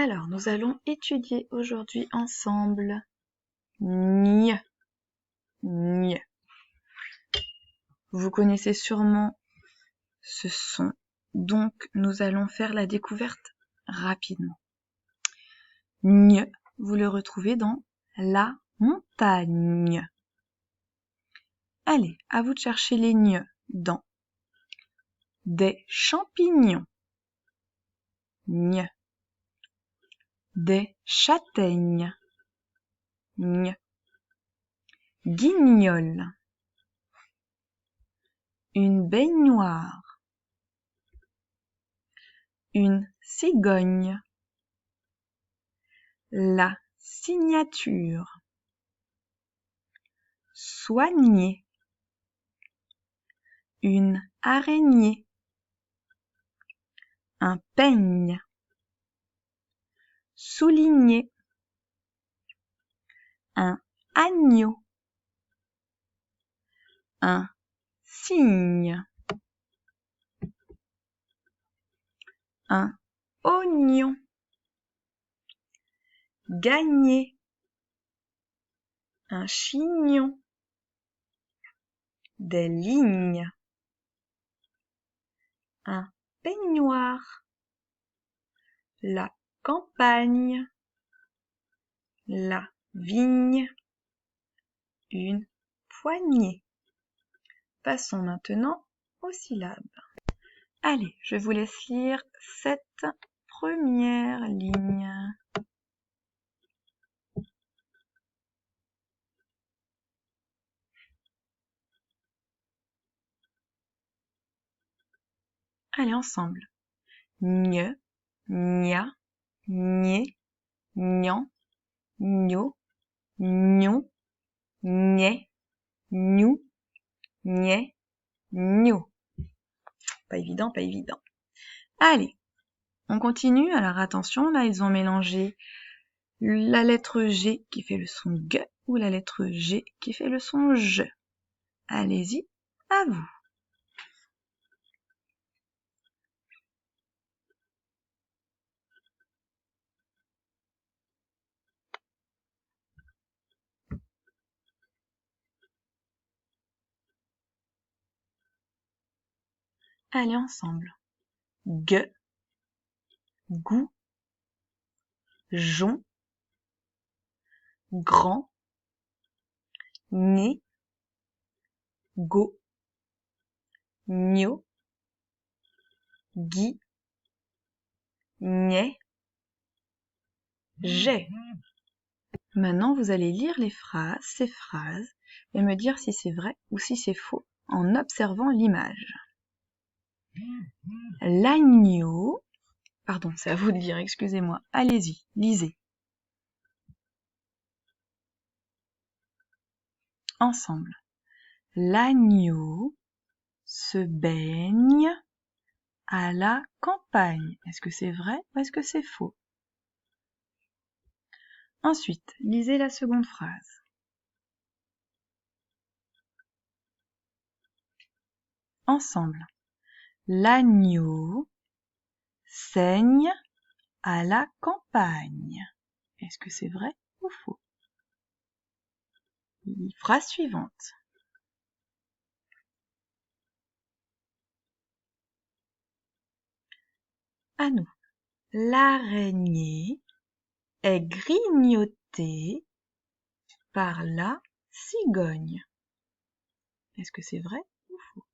Alors, nous allons étudier aujourd'hui ensemble ñ, ñ. Vous connaissez sûrement ce son, donc nous allons faire la découverte rapidement. Ñ, vous le retrouvez dans la montagne. Allez, à vous de chercher les ñ dans des champignons, ñ, des châtaignes, ñ, guignol, une baignoire, une cigogne, la signature, soigner, une araignée, un peigne, souligner, un agneau, un cygne, un oignon, gagner, un chignon, des lignes, un peignoir, la campagne, la vigne, une poignée. Passons maintenant aux syllabes. Allez, je vous laisse lire cette première ligne. Allez, ensemble. Ñ, gna, gné, gnan, gno, gnon, gné, gnou, gné, gno. Pas évident, pas évident. Allez, on continue. Alors attention, là, ils ont mélangé la lettre G qui fait le son G ou la lettre G qui fait le son J. Allez-y, à vous. Allez, ensemble. G, goût, jon, grand, né, go, gno, gui, gné, j'ai. Maintenant, vous allez lire ces phrases, et me dire si c'est vrai ou si c'est faux, en observant l'image. L'agneau, pardon, c'est à vous de lire, excusez-moi, allez-y, lisez. Ensemble. L'agneau se baigne à la campagne. Est-ce que c'est vrai ou est-ce que c'est faux? Ensuite, lisez la seconde phrase. Ensemble. L'agneau saigne à la campagne. Est-ce que c'est vrai ou faux? Phrase suivante. À nous. L'araignée est grignotée par la cigogne. Est-ce que c'est vrai ou faux?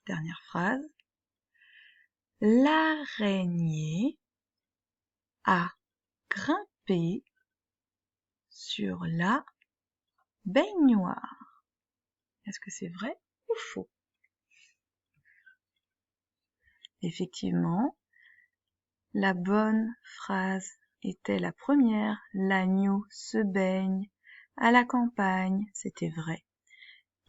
Dernière phrase. L'araignée a grimpé sur la baignoire. Est-ce que c'est vrai ou faux? Effectivement, la bonne phrase était la première. L'agneau se baigne à la campagne. C'était vrai.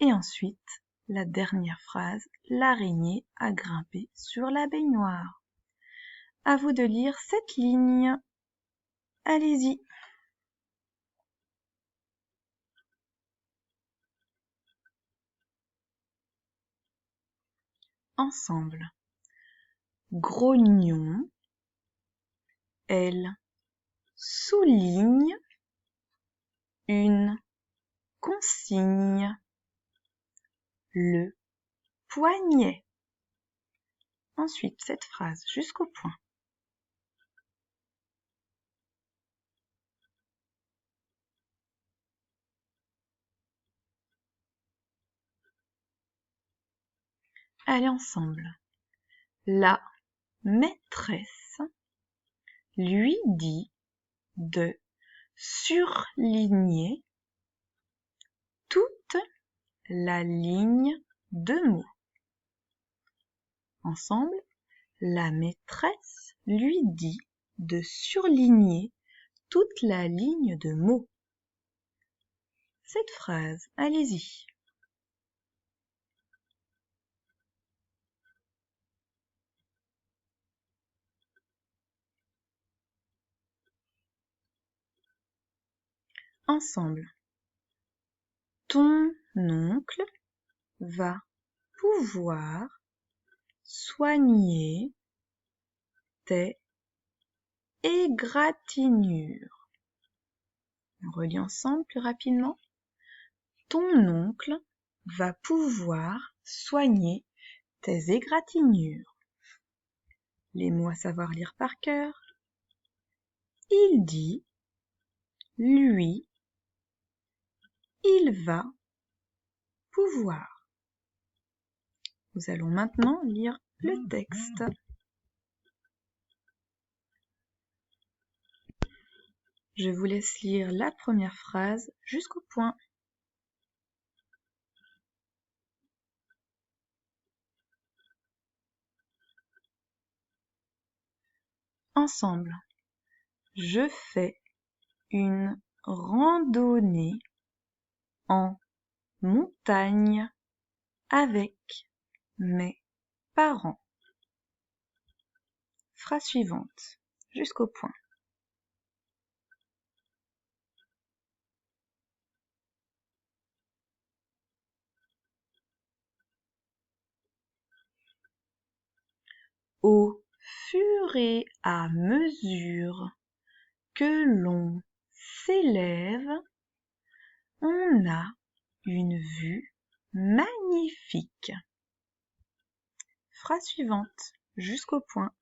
Et ensuite, la dernière phrase, l'araignée a grimpé sur la baignoire. À vous de lire cette ligne. Allez-y. Ensemble. Grognon, elle souligne une consigne. Le poignet. Ensuite, cette phrase jusqu'au point. Allez ensemble. La maîtresse lui dit de surligner toute la ligne de mots. Ensemble, la maîtresse lui dit de surligner toute la ligne de mots. Cette phrase, allez-y. Ensemble. Ton oncle va pouvoir soigner tes égratignures. On relit ensemble plus rapidement. Ton oncle va pouvoir soigner tes égratignures. Les mots à savoir lire par cœur. Il dit, lui, il va pouvoir. Nous allons maintenant lire le texte. Je vous laisse lire la première phrase jusqu'au point. Ensemble. Je fais une randonnée en montagne avec mes parents. Phrase suivante, jusqu'au point. Au fur et à mesure que l'on s'élève, on a une vue magnifique. Phrase suivante, jusqu'au point.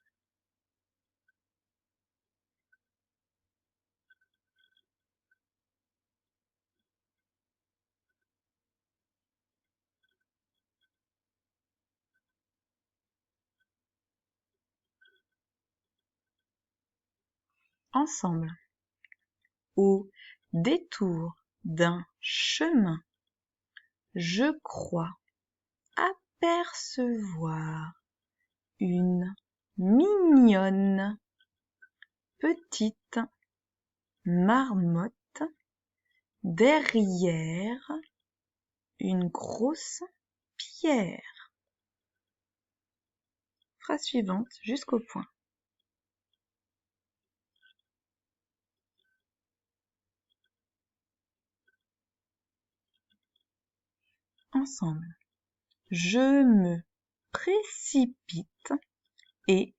Ensemble. Au détour d'un chemin, je crois apercevoir une mignonne petite marmotte derrière une grosse pierre. Phrase suivante jusqu'au point. Ensemble. Je me précipite et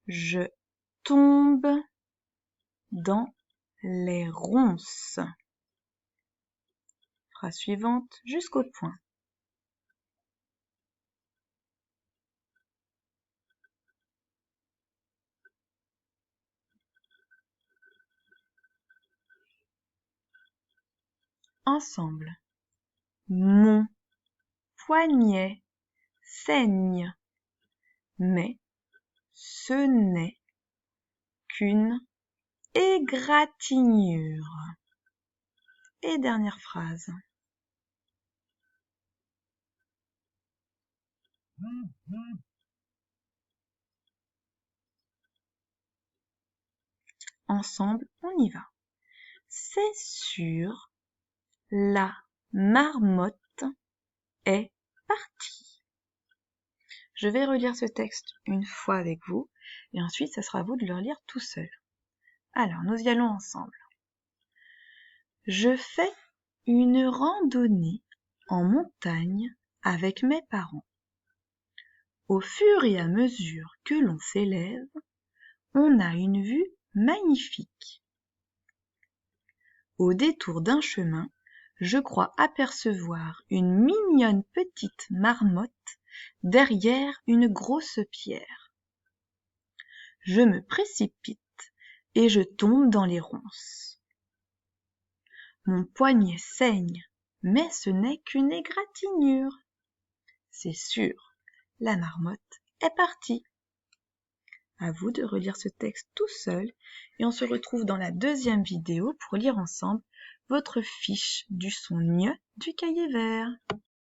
je tombe dans les ronces. Phrase suivante jusqu'au point. Ensemble. Mon poignet saigne, mais ce n'est qu'une égratignure. Et dernière phrase. Ensemble, on y va. C'est sûr, la marmotte est partie. Je vais relire ce texte une fois avec vous et ensuite ça sera à vous de le relire tout seul. Alors, nous y allons ensemble. Je fais une randonnée en montagne avec mes parents. Au fur et à mesure que l'on s'élève, on a une vue magnifique. Au détour d'un chemin, je crois apercevoir une mignonne petite marmotte derrière une grosse pierre. Je me précipite et je tombe dans les ronces. Mon poignet saigne, mais ce n'est qu'une égratignure. C'est sûr, la marmotte est partie. À vous de relire ce texte tout seul et on se retrouve dans la deuxième vidéo pour lire ensemble votre fiche du son gne du cahier vert.